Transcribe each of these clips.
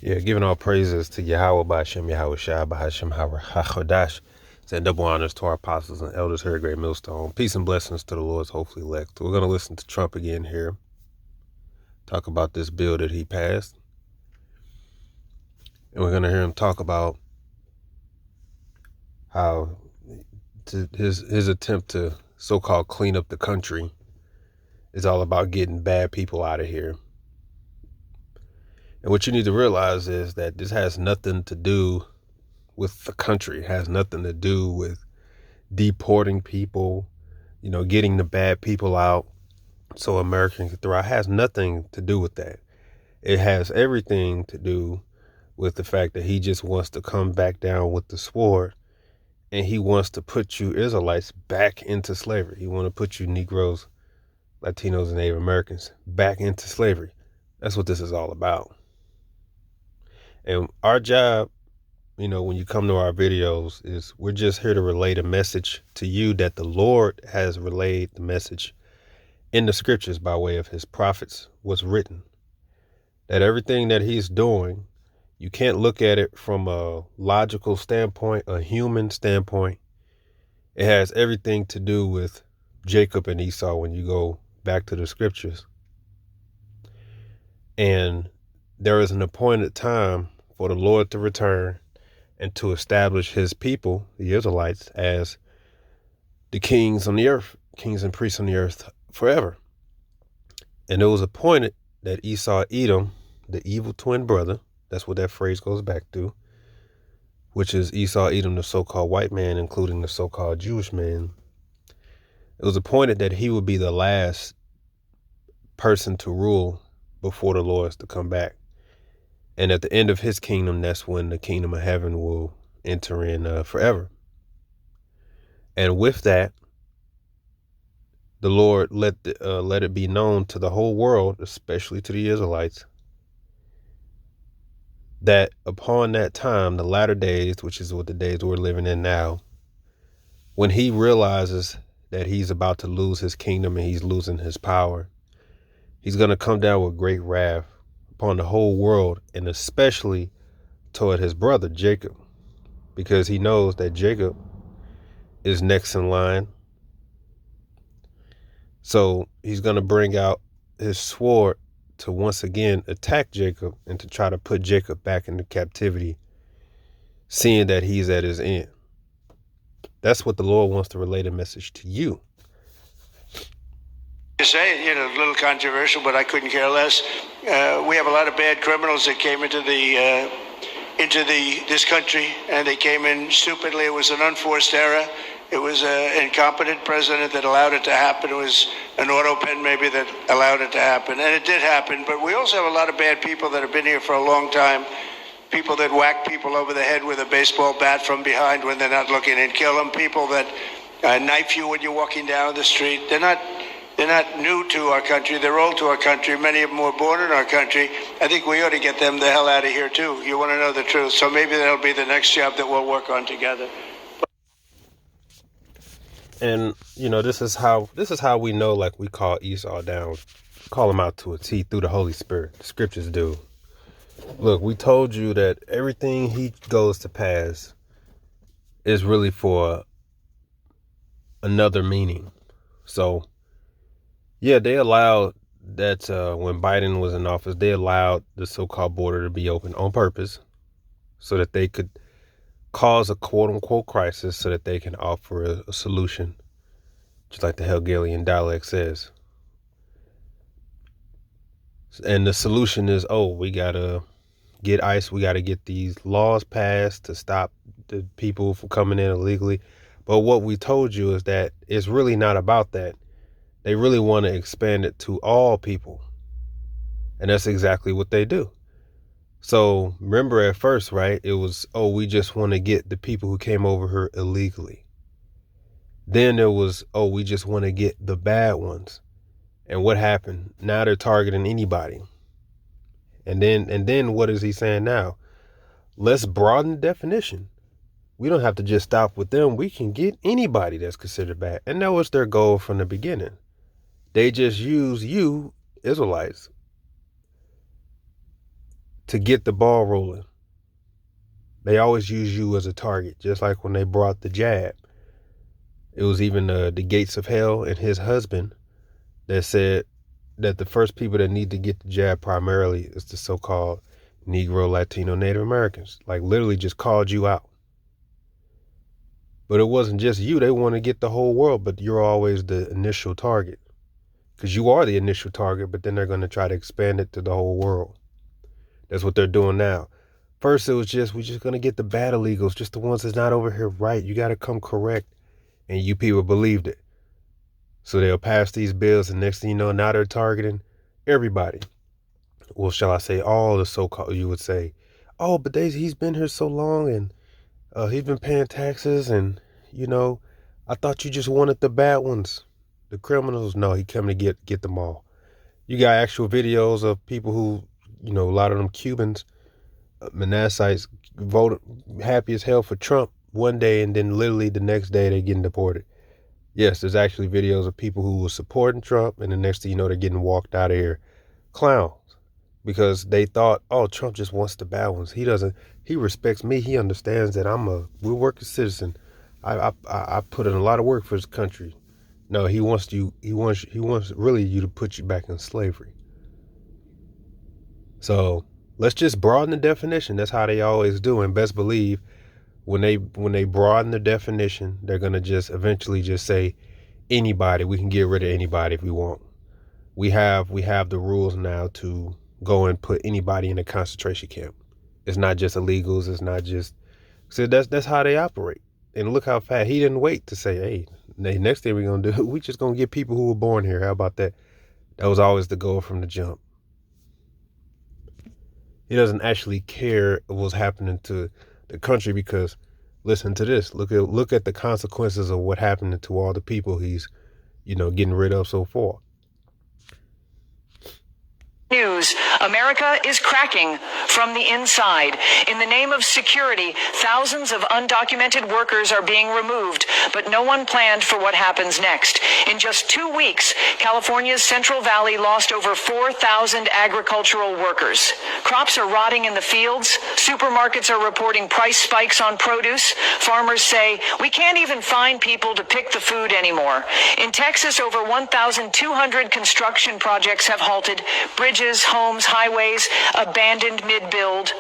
Yeah, giving all praises to Yahweh Ba'Shem, Yahweh Shai, Ba'Shem, HaChodash. Send double honors to our apostles and elders here at Great Millstone. Peace and blessings to the Lord's hopefully elect. We're going to listen to Trump again here. Talk about this bill that he passed. And we're going to hear him talk about how his attempt to so-called clean up the country is all about getting bad people out of here. And what you need to realize is that this has nothing to do with the country. It has nothing to do with deporting people, getting the bad people out so Americans can thrive. It has nothing to do with that. It has everything to do with the fact that he just wants to come back down with the sword, and he wants to put you Israelites back into slavery. He wants to put you Negroes, Latinos, and Native Americans back into slavery. That's what this is all about. And our job, when you come to our videos, is we're just here to relay a message to you that the Lord has relayed the message in the scriptures by way of his prophets was written. That everything that he's doing, you can't look at it from a logical standpoint, a human standpoint. It has everything to do with Jacob and Esau when you go back to the scriptures. And there is an appointed time for the Lord to return and to establish his people, the Israelites, as the kings on the earth, kings and priests on the earth forever. And it was appointed that Esau, Edom, the evil twin brother, that's what that phrase goes back to, which is Esau, Edom, the so-called white man, including the so-called Jewish man. It was appointed that he would be the last person to rule before the Lord is to come back. And at the end of his kingdom, that's when the kingdom of heaven will enter in forever. And with that, the Lord let it be known to the whole world, especially to the Israelites, that upon that time, the latter days, which is what the days we're living in now, when he realizes that he's about to lose his kingdom and he's losing his power, he's going to come down with great wrath upon the whole world, and especially toward his brother Jacob, because he knows that Jacob is next in line. So he's going to bring out his sword to once again attack Jacob and to try to put Jacob back into captivity, seeing that he's at his end. That's what the Lord wants to relay the message to you. To say, a little controversial, but I couldn't care less. We have a lot of bad criminals that came into this country, and they came in stupidly. It was an unforced error. It was an incompetent president that allowed it to happen. It was an auto pen maybe that allowed it to happen, and it did happen. But we also have a lot of bad people that have been here for a long time. People that whack people over the head with a baseball bat from behind when they're not looking and kill them. People that knife you when you're walking down the street. They're not new to our country. They're old to our country. Many of them were born in our country. I think we ought to get them the hell out of here, too. You want to know the truth. So maybe that'll be the next job that we'll work on together. And, this is how we know, like, we call Esau down, call him out to a T through the Holy Spirit. The scriptures do. Look, we told you that everything he goes to pass is really for another meaning. So, yeah, they allowed that when Biden was in office, they allowed the so-called border to be open on purpose so that they could cause a quote-unquote crisis so that they can offer a solution, just like the Hegelian dialect says. And the solution is, we got to get ICE, we got to get these laws passed to stop the people from coming in illegally. But what we told you is that it's really not about that. They really want to expand it to all people. And that's exactly what they do. So remember at first, right? It was, we just want to get the people who came over here illegally. Then there was, we just want to get the bad ones. And what happened? Now they're targeting anybody. And then what is he saying now? Let's broaden the definition. We don't have to just stop with them. We can get anybody that's considered bad. And that was their goal from the beginning. They just use you, Israelites, to get the ball rolling. They always use you as a target, just like when they brought the jab. It was even the Gates of Hell and his husband that said that the first people that need to get the jab primarily is the so-called Negro, Latino, Native Americans. Like literally just called you out. But it wasn't just you. They want to get the whole world, but you're always the initial target. Because you are the initial target, but then they're going to try to expand it to the whole world. That's what they're doing now. First, it was just, we're just going to get the bad illegals, just the ones that's not over here right. You got to come correct. And you people believed it. So they'll pass these bills, and next thing you know, now they're targeting everybody. Well, shall I say all the so-called, you would say, oh, but he's been here so long, and he's been paying taxes, and, I thought you just wanted the bad ones. The criminals, no, he coming to get them all. You got actual videos of people who, a lot of them Cubans, Manassites, voted happy as hell for Trump one day, and then literally the next day they're getting deported. Yes, there's actually videos of people who were supporting Trump, and the next thing you know, they're getting walked out of here. Clowns. Because they thought, oh, Trump just wants the bad ones. He respects me. He understands that we're working citizen. I put in a lot of work for this country. No, he wants really you to put you back in slavery. So let's just broaden the definition. That's how they always do. And best believe when they broaden the definition, they're gonna just eventually just say anybody. We can get rid of anybody if we want. We have the rules now to go and put anybody in a concentration camp. It's not just illegals. It's not just. So that's how they operate. And look how fast he didn't wait to say, hey, the next thing we're gonna do, we just gonna get people who were born here. How about that? That was always the goal from the jump. He doesn't actually care what's happening to the country because, listen to this. Look at the consequences of what happened to all the people he's, getting rid of so far. News, America is cracking from the inside. In the name of security, thousands of undocumented workers are being removed, but no one planned for what happens next. In just 2 weeks, California's Central Valley lost over 4,000 agricultural workers. Crops are rotting in the fields. Supermarkets are reporting price spikes on produce. Farmers say, we can't even find people to pick the food anymore. In Texas, over 1,200 construction projects have halted. Bridges, homes, highways, abandoned mid-build.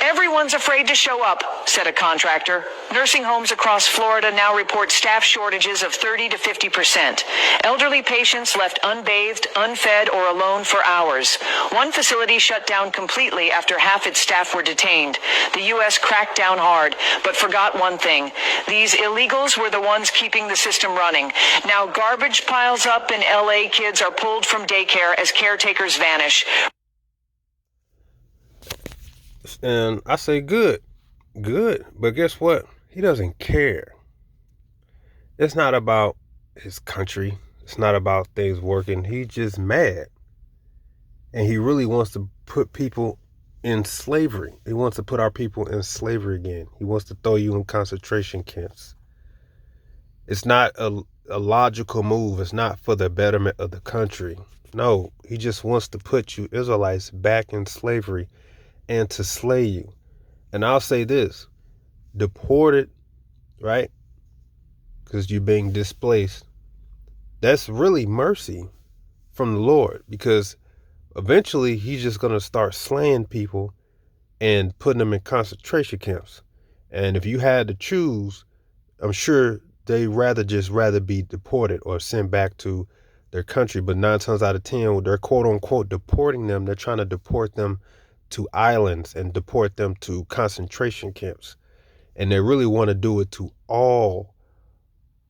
Everyone's afraid to show up, said a contractor. Nursing homes across Florida now report staff shortages of 30 to 50%. Elderly patients left unbathed, unfed, or alone for hours. One facility shut down completely after half its staff were detained. The U.S. cracked down hard, but forgot one thing. These illegals were the ones keeping the system running. Now garbage piles up and L.A. kids are pulled from daycare as caretakers vanish. And I say good, but guess what? He doesn't care. It's not about his country. It's not about things working. He's just mad. And he really wants to put people in slavery. He wants to put our people in slavery again. He wants to throw you in concentration camps. It's not a logical move. It's not for the betterment of the country. No, he just wants to put you Israelites back in slavery and to slay you. And I'll say this, deported, right? Because you're being displaced. That's really mercy from the Lord, because eventually he's just going to start slaying people and putting them in concentration camps. And if you had to choose, I'm sure they'd rather be deported or sent back to their country. But 9 times out of 10, they're quote unquote deporting them. They're trying to deport them to islands and deport them to concentration camps. And they really want to do it to all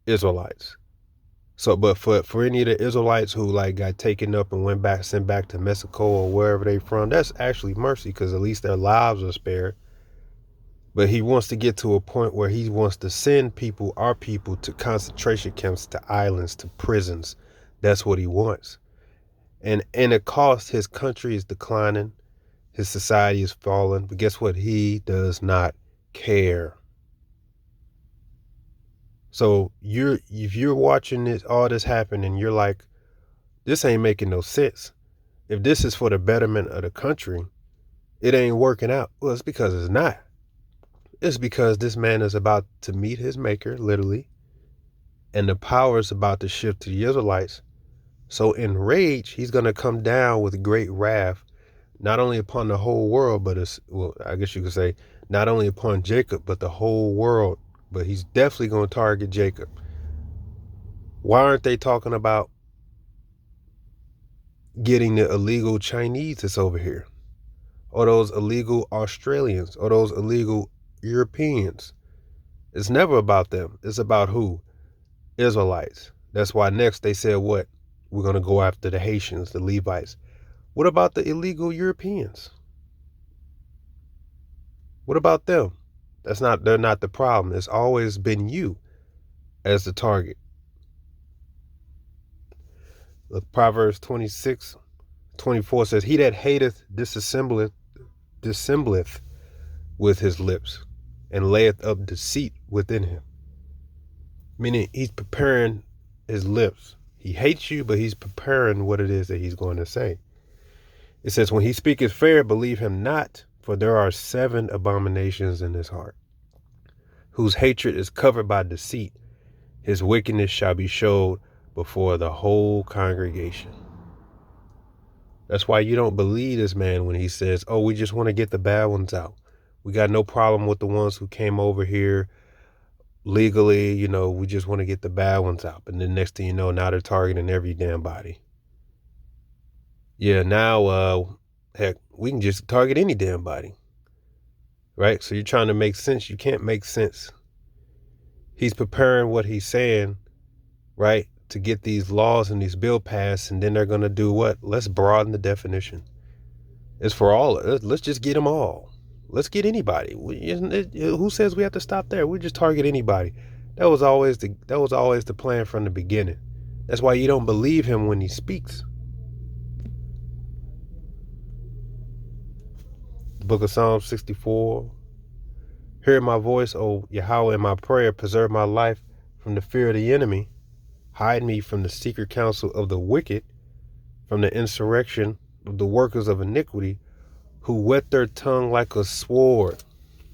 Israelites. So, but for any of the Israelites who got taken up and sent back to Mexico or wherever they from, that's actually mercy, because at least their lives are spared. But he wants to get to a point where he wants to send our people to concentration camps, to islands, to prisons. That's what he wants. And it costs. His country is declining. His society is falling. But guess what? He does not care. So if you're watching all this happen and you're like, this ain't making no sense. If this is for the betterment of the country, it ain't working out. Well, it's because it's not. It's because this man is about to meet his maker, literally, and the power is about to shift to the Israelites. So in rage, he's going to come down with great wrath, not only upon the whole world, but I guess you could say not only upon Jacob, but the whole world. But he's definitely going to target Jacob. Why aren't they talking about getting the illegal Chinese that's over here, or those illegal Australians, or those illegal Europeans? It's never about them. It's about who? Israelites. That's why next they said what? We're going to go after the Haitians, the Levites. What about the illegal Europeans? What about them? They're not the problem. It's always been you as the target. Look, Proverbs 26:24 says, he that hateth dissembleth with his lips, and layeth up deceit within him. Meaning he's preparing his lips. He hates you, but he's preparing what it is that he's going to say. It says, when he speaketh fair, believe him not, for there are 7 abominations in his heart, whose hatred is covered by deceit. His wickedness shall be showed before the whole congregation. That's why you don't believe this man when he says, oh, we just want to get the bad ones out. We got no problem with the ones who came over here legally, we just want to get the bad ones out. But then next thing you know, now they're targeting every damn body. Yeah, now, heck, we can just target any damn body. Right? So you're trying to make sense. You can't make sense. He's preparing what he's saying, right, to get these laws and these bill passed, and then they're going to do what? Let's broaden the definition. It's for all. Let's just get them all. Let's get anybody. Who says we have to stop there? We just target anybody. That was always the plan from the beginning. That's why you don't believe him when he speaks. The book of Psalms 64. Hear my voice, O Yahweh, in my prayer. Preserve my life from the fear of the enemy. Hide me from the secret counsel of the wicked, from the insurrection of the workers of iniquity, who whet their tongue like a sword.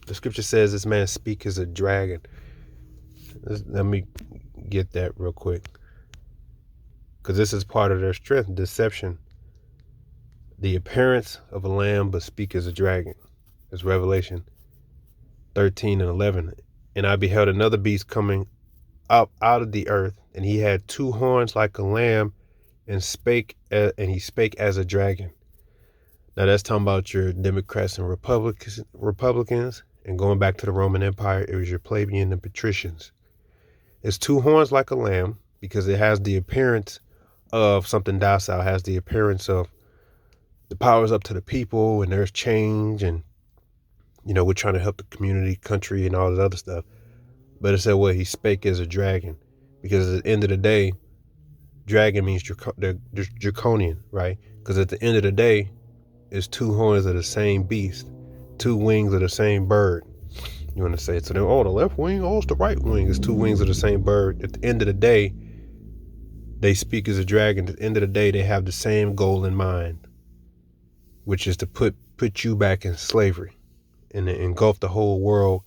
The scripture says this man speak as a dragon. Let me get that real quick, because this is part of their strength, deception. The appearance of a lamb, but speak as a dragon. It's Revelation 13:11. And I beheld another beast coming up out of the earth, and he had 2 horns like a lamb, and he spake as a dragon. Now that's talking about your Democrats and Republicans, and going back to the Roman Empire, it was your plebeian and patricians. It's 2 horns like a lamb because it has the appearance of something docile, has the appearance of the power's up to the people, and there's change, and we're trying to help the community, country, and all this other stuff. But it said, well, he spake as a dragon, because at the end of the day, dragon means draconian, right? Because at the end of the day, it's 2 horns of the same beast, 2 wings of the same bird. You want to say it to them, oh, the left wing, oh, it's the right wing. It's 2 wings of the same bird. At the end of the day, they speak as a dragon. At the end of the day, they have the same goal in mind, which is to put you back in slavery and engulf the whole world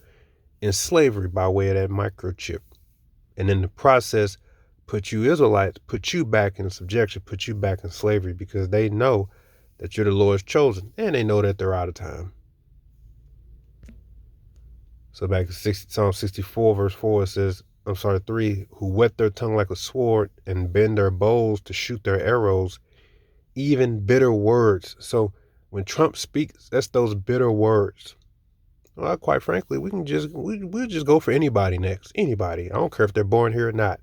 in slavery by way of that microchip. And in the process, put you Israelites, put you back in subjection, put you back in slavery, because they know that you're the Lord's chosen, and they know that they're out of time. So back to Psalm 64, verse 4, it says, 3, who whet their tongue like a sword and bend their bows to shoot their arrows, even bitter words. So when Trump speaks, that's those bitter words. Well, quite frankly, we'll just go for anybody next. Anybody. I don't care if they're born here or not.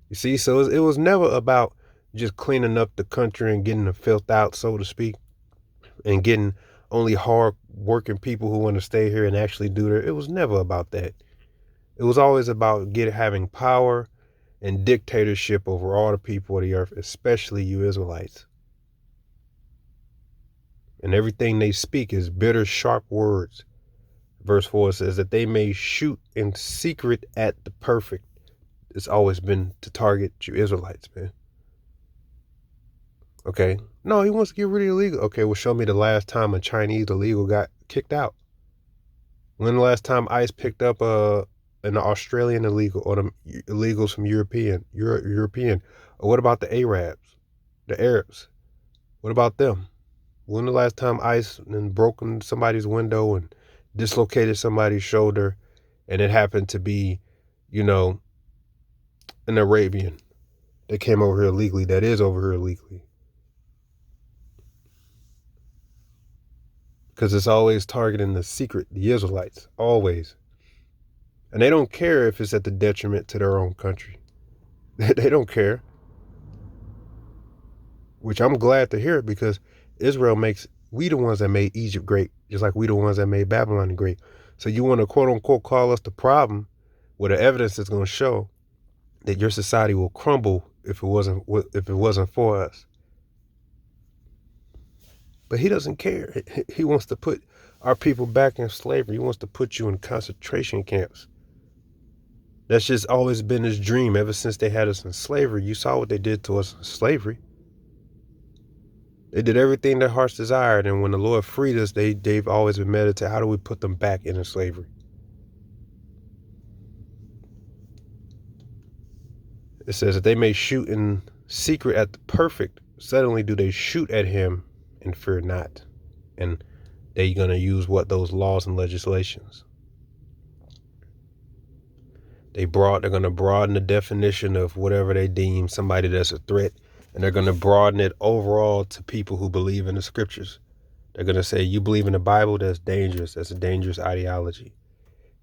You see, so it was never about just cleaning up the country and getting the filth out, so to speak, and getting only hard working people who want to stay here and actually do their. It was never about that. It was always about having power and dictatorship over all the people of the earth, especially you Israelites. And everything they speak is bitter, sharp words. Verse 4 says that they may shoot in secret at the perfect. It's always been to target you Israelites, man. Okay. No, he wants to get rid of illegal. Okay, well, show me the last time a Chinese illegal got kicked out. When the last time ICE picked up an Australian illegal or the illegals from European? Or what about the Arabs, the Arabs? What about them? When the last time ICE and broken somebody's window and dislocated somebody's shoulder, and it happened to be, you know, an Arabian that came over here illegally, that is over here illegally? Because it's always targeting the secret, the Israelites, always. And they don't care if it's at the detriment to their own country. They don't care. Which I'm glad to hear, because Israel makes, we the ones that made Egypt great, just like we the ones that made Babylon great. So you want to quote unquote call us the problem, where the evidence is going to show that your society will crumble if it wasn't for us. But he doesn't care. He wants to put our people back in slavery. He wants to put you in concentration camps. That's just always been his dream ever since they had us in slavery. You saw what they did to us in slavery. They did everything their hearts desired, and when the Lord freed us, they've always been meditating, how do we put them back into slavery? It says that they may shoot in secret at the perfect, suddenly do they shoot at him and fear not. And they're going to use those laws and legislations. They're going to broaden the definition of whatever they deem somebody that's a threat. And they're going to broaden it overall to people who believe in the scriptures. They're going to say, you believe in the Bible, that's dangerous. That's a dangerous ideology.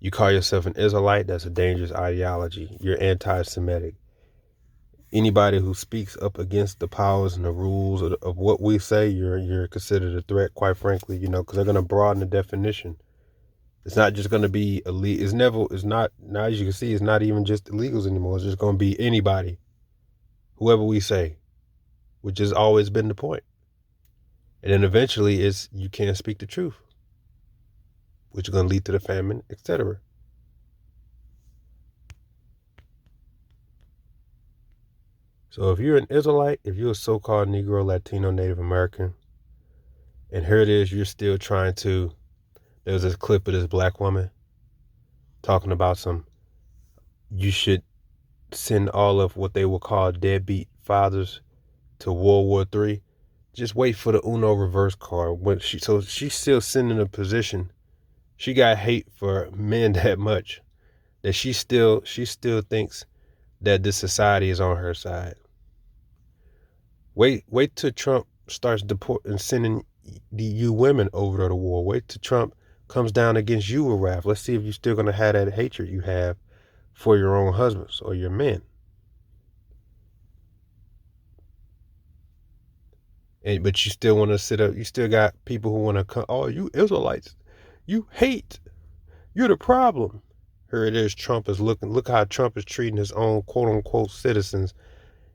You call yourself an Israelite, that's a dangerous ideology. You're anti-Semitic. Anybody who speaks up against the powers and the rules of what we say, you're considered a threat, quite frankly, because they're going to broaden the definition. It's not just going to be illegal. Now as you can see, it's not even just illegals anymore. It's just going to be anybody, whoever we say, which has always been the point. And then eventually you can't speak the truth, which is going to lead to the famine, etc. So if you're an Israelite, if you're a so-called Negro, Latino, Native American, and here it is, you're still trying to, there was this clip of this black woman talking about you should send all of what they will call deadbeat fathers to World War III. Just wait for the Uno reverse card. So she's still sending a position. She got hate for men that much that she still thinks that this society is on her side. Wait till Trump starts deporting and sending you women over to the war. Wait till Trump comes down against you with wrath. Let's see if you're still going to have that hatred you have for your own husbands or your men. But you still want to sit up. You still got people who want to come. Oh, you Israelites, you hate. You're the problem. Here it is. Trump is looking. Look how Trump is treating his own quote unquote citizens.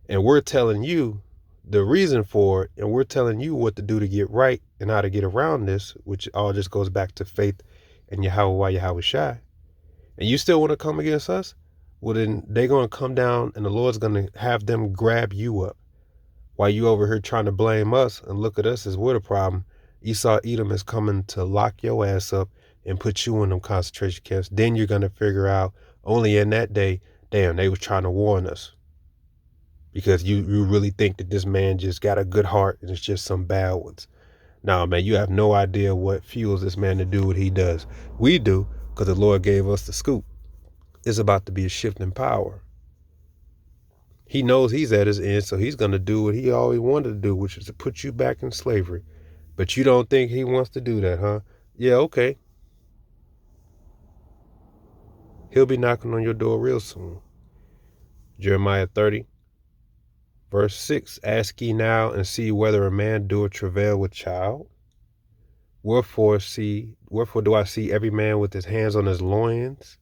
And we're telling you the reason for it. And we're telling you what to do to get right and how to get around this, which all just goes back to faith and Yahweh Shai. And you still want to come against us? Well, then they're going to come down and the Lord's going to have them grab you up. While you over here trying to blame us and look at us as we're the problem, Esau Edom is coming to lock your ass up and put you in them concentration camps. Then you're going to figure out only in that day, damn, they was trying to warn us. Because you really think that this man just got a good heart and it's just some bad ones. No, man, you have no idea what fuels this man to do what he does. We do, because the Lord gave us the scoop. It's about to be a shift in power. He knows he's at his end, so he's going to do what he always wanted to do, which is to put you back in slavery. But you don't think he wants to do that, huh? Yeah, okay. He'll be knocking on your door real soon. Jeremiah 30, verse 6, ask ye now and see whether a man doeth travail with child. Wherefore do I see every man with his hands on his loins,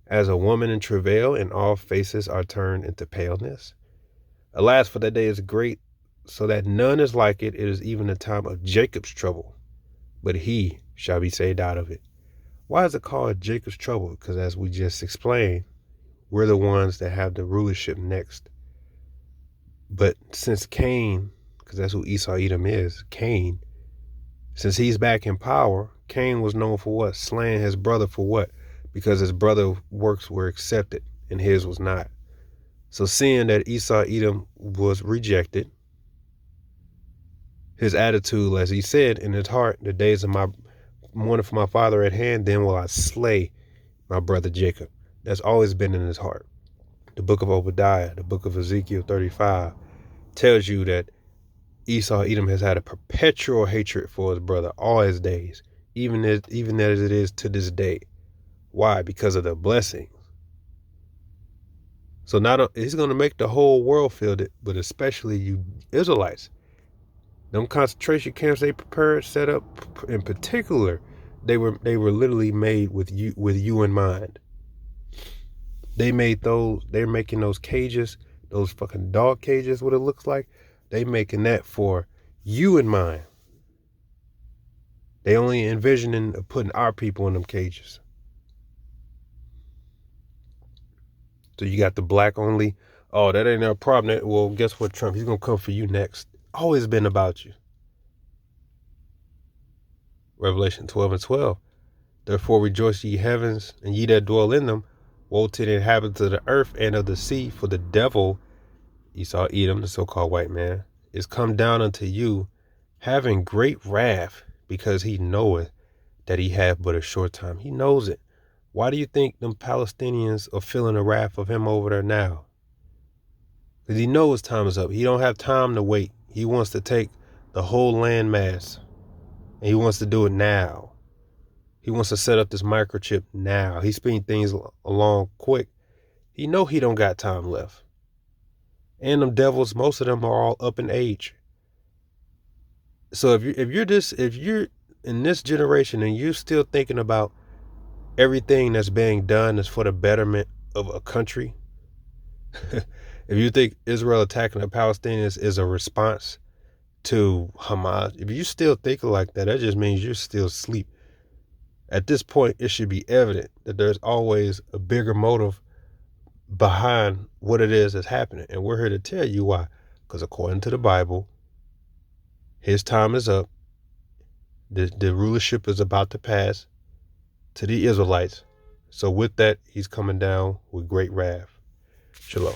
as a woman in travail, and all faces are turned into paleness? Alas, for that day is great, so that none is like it. It is even the time of Jacob's trouble, but he shall be saved out of it. Why is it called Jacob's trouble? Because as we just explained, we're the ones that have the rulership next. But since Cain because that's who Esau Edom is, Cain. Since he's back in power, Cain was known for what? Slaying his brother for what? Because his brother's works were accepted and his was not. So seeing that Esau Edom was rejected, his attitude, as he said in his heart, the days of my mourning for my father at hand, then will I slay my brother Jacob. That's always been in his heart. The book of Obadiah, the book of Ezekiel 35 tells you that Esau Edom has had a perpetual hatred for his brother all his days, even as it is to this day. Why? Because of the blessings. So he's going to make the whole world feel it, but especially you Israelites. Them concentration camps they prepared, set up, in particular, they were literally made with you in mind. They're making those cages, those fucking dog cages, what it looks like. They making that for you in mind. They only envisioning putting our people in them cages. So you got the black only. Oh, that ain't no problem. Well, guess what, Trump? He's going to come for you next. Always been about you. Revelation 12:12. Therefore rejoice ye heavens, and ye that dwell in them. Woe to the inhabitants of the earth and of the sea, for the devil, Esau Edom, the so-called white man, is come down unto you, having great wrath, because he knoweth that he hath but a short time. He knows it. Why do you think them Palestinians are feeling the wrath of him over there now? Because he knows his time is up. He don't have time to wait. He wants to take the whole land mass, and he wants to do it now. He wants to set up this microchip now. He's speeding things along quick. He know he don't got time left. And them devils, most of them are all up in age. So if you're in this generation and you're still thinking about everything that's being done is for the betterment of a country, if you think Israel attacking the Palestinians is a response to Hamas, if you still thinking like that, that just means you're still asleep. At this point, it should be evident that there's always a bigger motive behind what it is that's happening. And we're here to tell you why. Because according to the Bible, his time is up. The rulership is about to pass to the Israelites. So with that, he's coming down with great wrath. Shalom.